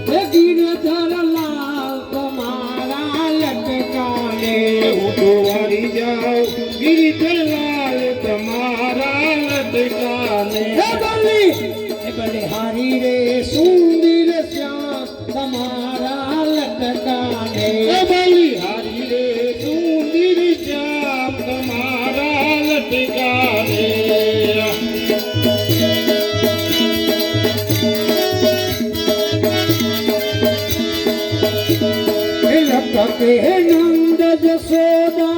गिरधर लाल तुम्हारा लटकाने उठवारी जाओ गिरधर लाल तुम्हारा लटकाने बलिहारी रे सुंदर श्याम तुम्हारा लटकाने बलिहारी रे सुंदर श्याम तुम्हारा लटकाने लटके नंद जसोदा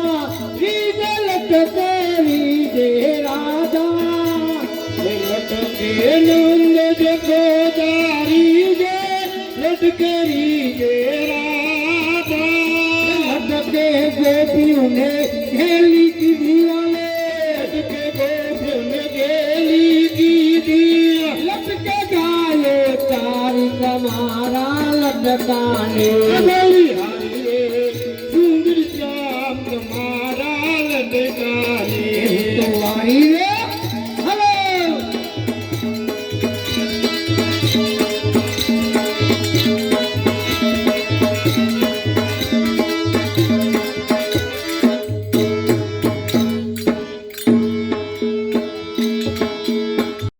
रीज लटके रीजे राजा लटके नंद जसोदा रीजे लटके रीजे राधा लटके गोपियों ने खेली की दिवाले लटके गोपियों ने गेली की दिया लटके गाये तारी तुम्हारा लटकाने